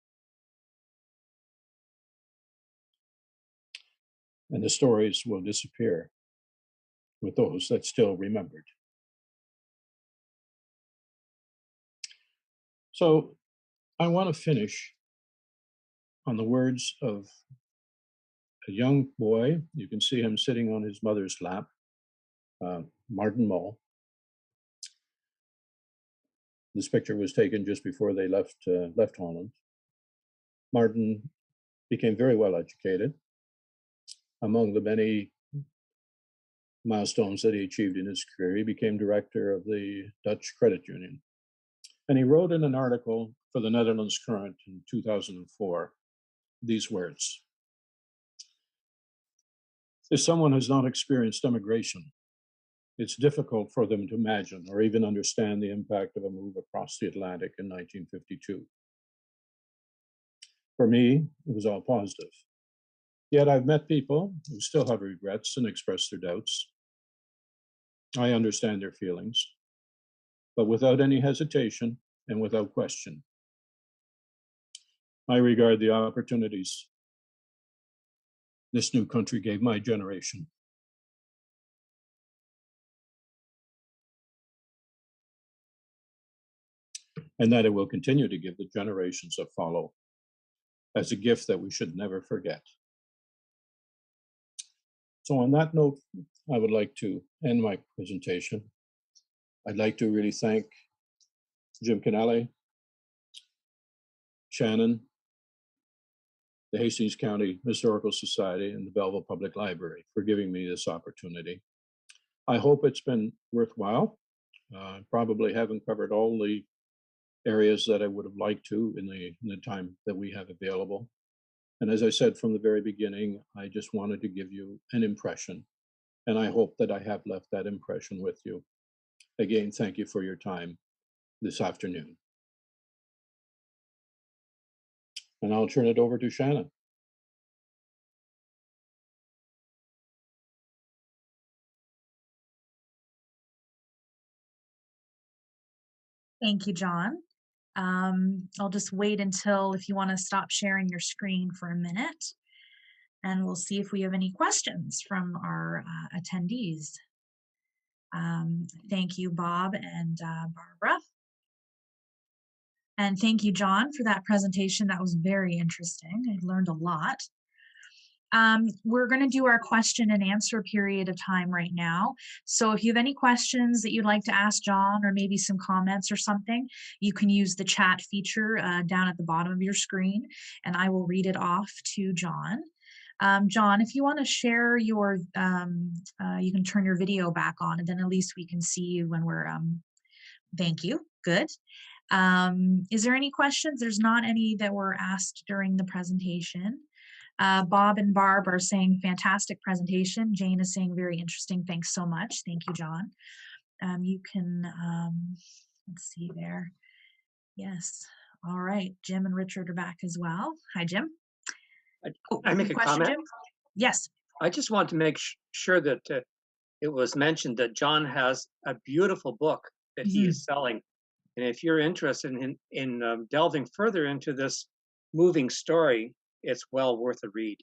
And the stories will disappear with those that still remembered. So I want to finish on the words of a young boy. You can see him sitting on his mother's lap, Martin Mull. This picture was taken just before they left Holland. Martin became very well educated. Among the many milestones that he achieved in his career, he became director of the Dutch Credit Union. And he wrote in an article for the Netherlands Current in 2004 these words: if someone has not experienced immigration, it's difficult for them to imagine or even understand the impact of a move across the Atlantic in 1952. For me, it was all positive. Yet I've met people who still have regrets and express their doubts. I understand their feelings, but without any hesitation and without question, I regard the opportunities this new country gave my generation and that it will continue to give the generations that follow as a gift that we should never forget. So on that note, I would like to end my presentation. I'd like to really thank Jim Kennelly, Shannon, the Hastings County Historical Society, and the Belleville Public Library for giving me this opportunity. I hope it's been worthwhile. Probably haven't covered all the areas that I would have liked to in the time that we have available. And as I said from the very beginning, I just wanted to give you an impression, and I hope that I have left that impression with you. Again, thank you for your time this afternoon. And I'll turn it over to Shannon. Thank you, John. I'll just wait until if you want to stop sharing your screen for a minute, and we'll see if we have any questions from our attendees. Thank you, Bob and Barbara. And thank you, John, for that presentation. That was very interesting. I learned a lot. We're going to do our question and answer period of time right now. So if you have any questions that you'd like to ask John, or maybe some comments or something, you can use the chat feature down at the bottom of your screen, and I will read it off to John. John, if you want to share your, you can turn your video back on, and then at least we can see you when we're, thank you, good. Is there any questions? There's not any that were asked during the presentation. Bob and Barb are saying fantastic presentation. Jane is saying very interesting. Thanks so much. Thank you, John. You can, let's see there. Yes. All right. Jim and Richard are back as well. Hi, Jim. I make a comment? Jim? Yes. I just want to make sure that it was mentioned that John has a beautiful book that he is selling. And if you're interested in delving further into this moving story, it's well worth a read.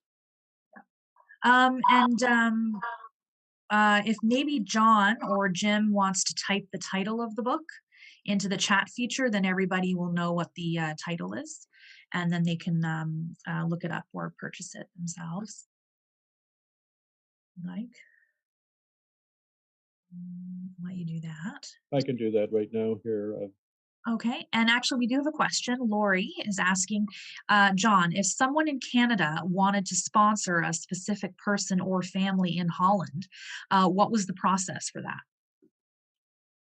If maybe John or Jim wants to type the title of the book into the chat feature, then everybody will know what the title is, and then they can look it up or purchase it themselves. Let you do that. I can do that right now here. Okay, and actually we do have a question. Lori is asking, John, if someone in Canada wanted to sponsor a specific person or family in Holland, what was the process for that?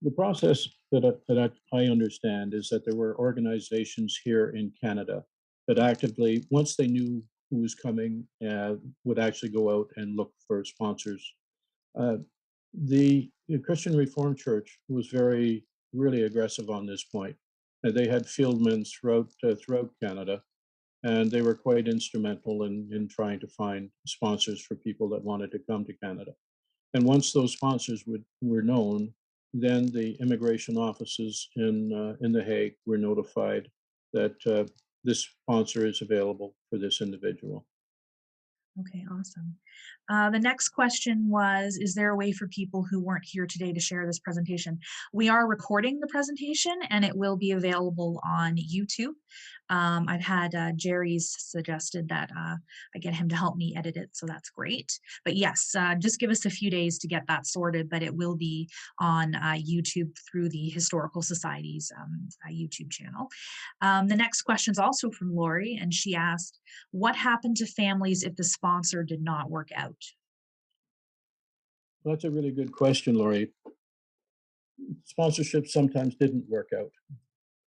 The process that I understand is that there were organizations here in Canada that actively, once they knew who was coming, would actually go out and look for sponsors. The Christian Reformed Church was really aggressive on this point. They had fieldmen throughout Canada, and they were quite instrumental in trying to find sponsors for people that wanted to come to Canada. And once those sponsors were known, then the immigration offices in The Hague were notified that this sponsor is available for this individual. Okay, awesome. The next question was, is there a way for people who weren't here today to share this presentation? We are recording the presentation and it will be available on YouTube. I've had Jerry's suggested that I get him to help me edit it, so that's great. But yes, just give us a few days to get that sorted, but it will be on YouTube through the Historical Society's YouTube channel. The next question is also from Lori, and she asked, what happened to families if the sponsor did not work out? Well, that's a really good question, Lori. Sponsorship sometimes didn't work out.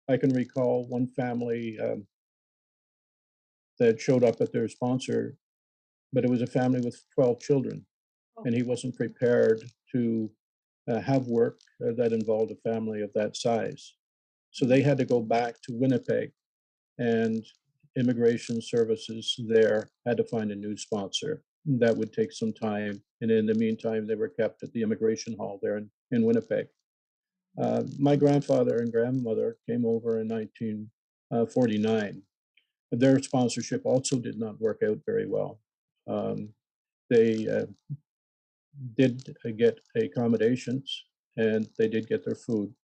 I can recall one family that showed up at their sponsor, but it was a family with 12 children, and he wasn't prepared to have work that involved a family of that size. So they had to go back to Winnipeg, and immigration services there had to find a new sponsor. That would take some time, and in the meantime, they were kept at the immigration hall there in Winnipeg. My grandfather and grandmother came over in 1949. Their sponsorship also did not work out very well. They did get accommodations, and they did get their food,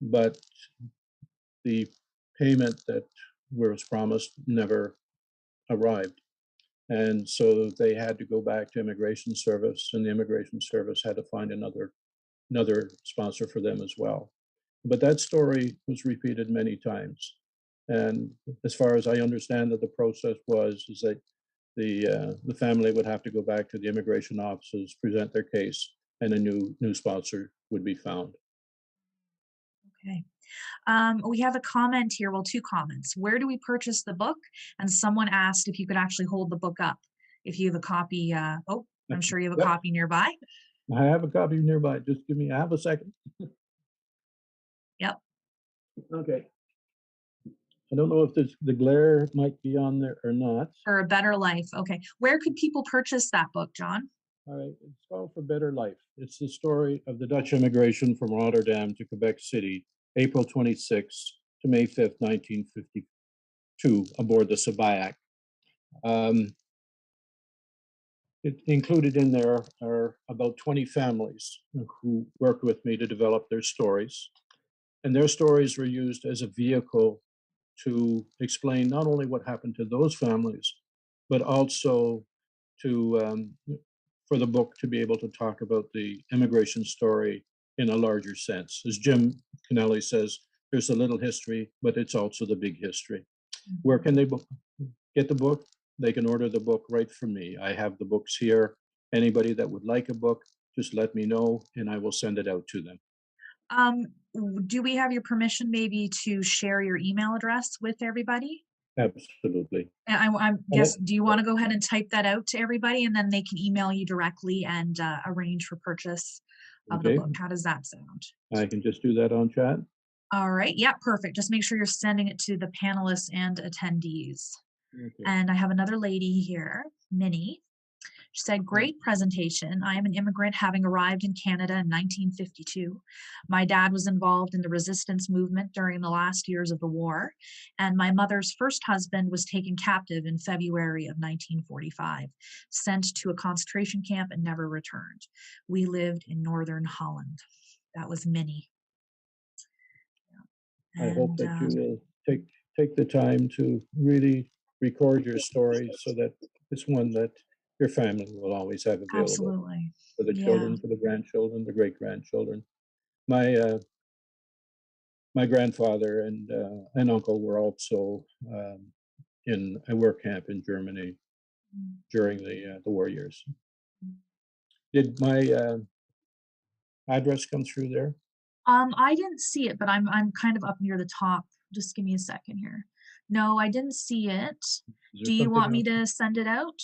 but the payment that was promised never arrived. And so they had to go back to immigration service, and the immigration service had to find another sponsor for them as well. But that story was repeated many times. And as far as I understand that the process is that the family would have to go back to the immigration offices, present their case, and a new sponsor would be found. Okay. We have a comment here, well, two comments. Where do we purchase the book? And someone asked if you could actually hold the book up. If you have a copy, I'm sure you have a copy nearby. I have a copy nearby. Just give me half a second. Yep. Okay. I don't know if the glare might be on there or not. For a Better Life. Okay. Where could people purchase that book, John? All right. It's called For Better Life. It's the story of the Dutch immigration from Rotterdam to Quebec City April 26th to May 5th, 1952, aboard the Sabayak. It included in there are about 20 families who worked with me to develop their stories. And their stories were used as a vehicle to explain not only what happened to those families, but also to for the book to be able to talk about the immigration story in a larger sense. As Jim Kennelly says, there's a little history, but it's also the big history. Where can they get the book? They can order the book right from me. I have the books here. Anybody that would like a book, just let me know and I will send it out to them. Do we have your permission maybe to share your email address with everybody? Absolutely. And I guess, do you want to go ahead and type that out to everybody and then they can email you directly and arrange for purchase of the Okay. book? How does that sound? I can just do that on chat. All right. Yeah, perfect. Just make sure you're sending it to the panelists and attendees. Okay. And I have another lady here, Minnie. She said, great presentation. I am an immigrant having arrived in Canada in 1952. My dad was involved in the resistance movement during the last years of the war, and my mother's first husband was taken captive in February of 1945, sent to a concentration camp and never returned. We lived in northern Holland. That was Minnie. I hope that you will take the time to really record your story so that it's one that your family will always have available. Absolutely. For the children, for the grandchildren, the great-grandchildren. My grandfather and uncle were also in a work camp in Germany during the war years. Did my address come through there? I didn't see it, but I'm kind of up near the top. Just give me a second here. No, I didn't see it. Do you want me to send it out?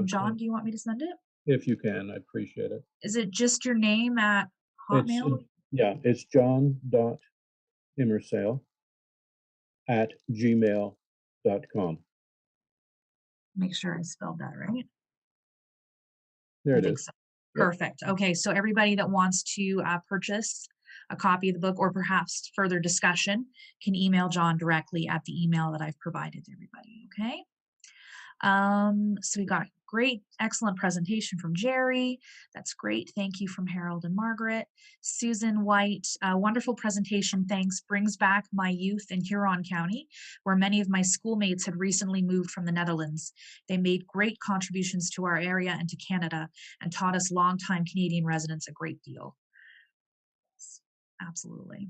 John, do you want me to send it? If you can, I appreciate it. Is it just your name at Hotmail? It's john.immerseel@gmail.com. Make sure I spelled that right. There it is. So. Perfect. Okay, so everybody that wants to purchase a copy of the book or perhaps further discussion can email John directly at the email that I've provided to everybody, okay? So we got great, excellent presentation from Jerry. That's great. Thank you from Harold and Margaret. Susan White, wonderful presentation. Thanks. Brings back my youth in Huron County, where many of my schoolmates had recently moved from the Netherlands. They made great contributions to our area and to Canada and taught us longtime Canadian residents a great deal. Absolutely.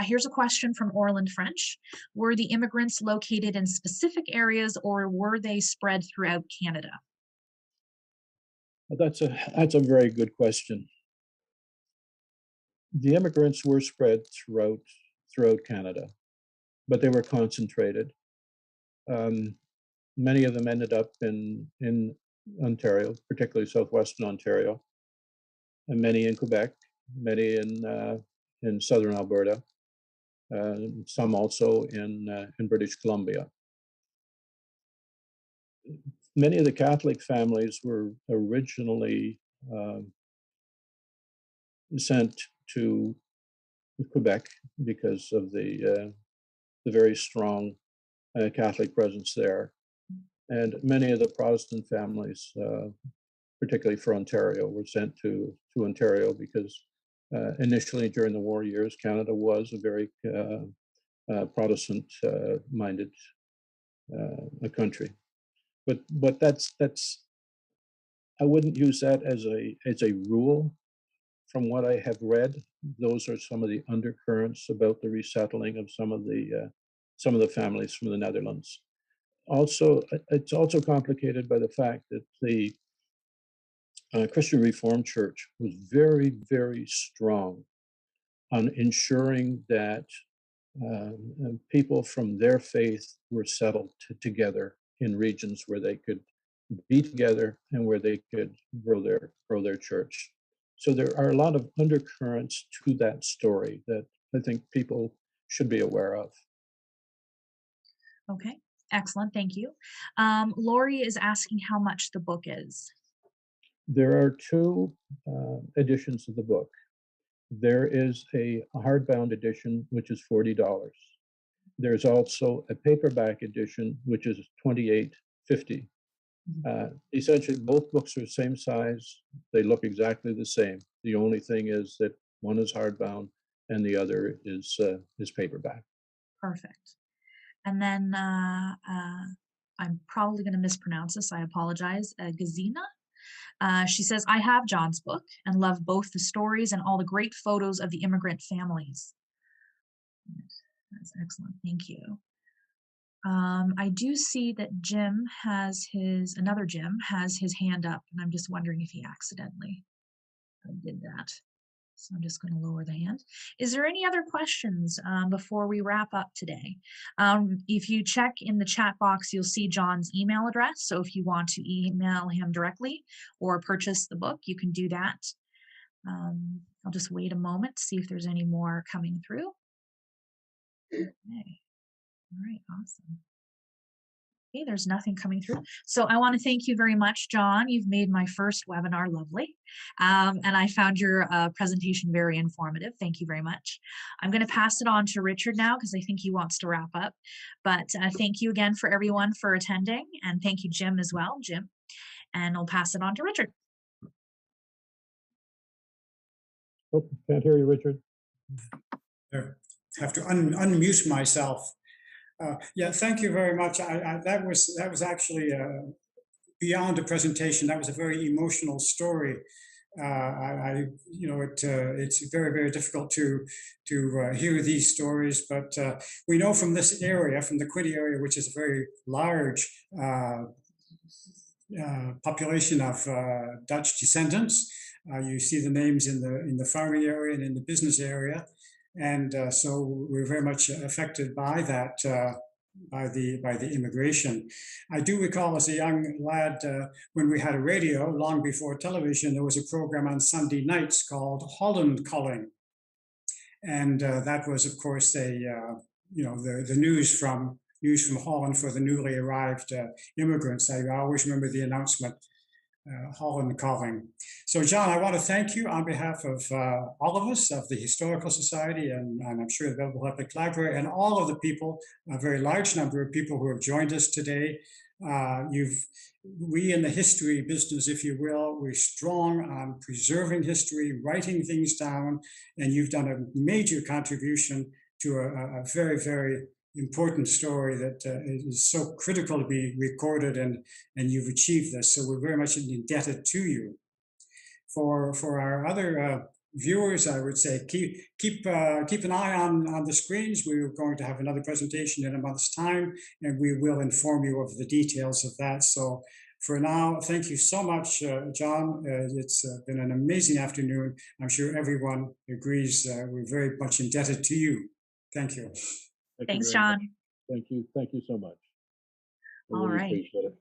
Here's a question from Orland French. Were the immigrants located in specific areas or were they spread throughout Canada? That's a very good question. The immigrants were spread throughout Canada, but they were concentrated. Many of them ended up in Ontario, particularly southwestern Ontario, and many in Quebec, many in southern Alberta, some also in British Columbia. Many of the Catholic families were originally sent to Quebec because of the very strong Catholic presence there. And many of the Protestant families, particularly for Ontario, were sent to Ontario because initially during the war years, Canada was a very Protestant-minded country. But that's I wouldn't use that as a rule. From what I have read, those are some of the undercurrents about the resettling of some of the families from the Netherlands. Also, it's also complicated by the fact that the Christian Reformed Church was very, very strong on ensuring that people from their faith were settled together in regions where they could be together and where they could grow their church. So there are a lot of undercurrents to that story that I think people should be aware of. Okay, excellent. Thank you. Lori is asking how much the book is. There are two editions of the book. There is a hardbound edition, which is $40. There's also a paperback edition, which is $28.50. Essentially, both books are the same size. They look exactly the same. The only thing is that one is hardbound and the other is paperback. Perfect. And then I'm probably going to mispronounce this. I apologize. Gazina. She says, I have John's book and love both the stories and all the great photos of the immigrant families. That's excellent. Thank you. I do see that another Jim has his hand up, and I'm just wondering if he accidentally did that. So I'm just going to lower the hand. Is there any other questions before we wrap up today? If you check in the chat box, you'll see John's email address. So if you want to email him directly or purchase the book, you can do that. I'll just wait a moment to see if there's any more coming through. Okay. All right, awesome. Okay, there's nothing coming through. So I want to thank you very much, John. You've made my first webinar lovely. And I found your presentation very informative. Thank you very much. I'm going to pass it on to Richard now because I think he wants to wrap up. But thank you again for everyone for attending. And thank you, Jim, as well, Jim. And I'll pass it on to Richard. Oh, can't hear you, Richard. I have to unmute myself. Yeah, thank you very much. That was actually beyond a presentation. That was a very emotional story. It's very, very difficult to hear these stories, but we know from this area, from the Quinte area, which is a very large population of Dutch descendants. You see the names in the farming area and in the business area. And so we're very much affected by that, by the immigration. I do recall as a young lad, when we had a radio, long before television, there was a program on Sunday nights called Holland Calling. And that was, of course, the news from Holland for the newly arrived immigrants. I always remember the announcement, Holland Calling. So, John, I want to thank you on behalf of all of us, of the Historical Society, and I'm sure the Belleville Public Library, and all of the people, a very large number of people who have joined us today. We in the history business, if you will, we're strong on preserving history, writing things down, and you've done a major contribution to a very, very important story that is so critical to be recorded, and you've achieved this. So we're very much indebted to you. For our other viewers, I would say keep an eye on the screens. We're going to have another presentation in a month's time, and we will inform you of the details of that. So for now, thank you so much, John. It's been an amazing afternoon. I'm sure everyone agrees. We're very much indebted to you. Thank you. Thanks, John. Thank you so much. I All really right. appreciate it.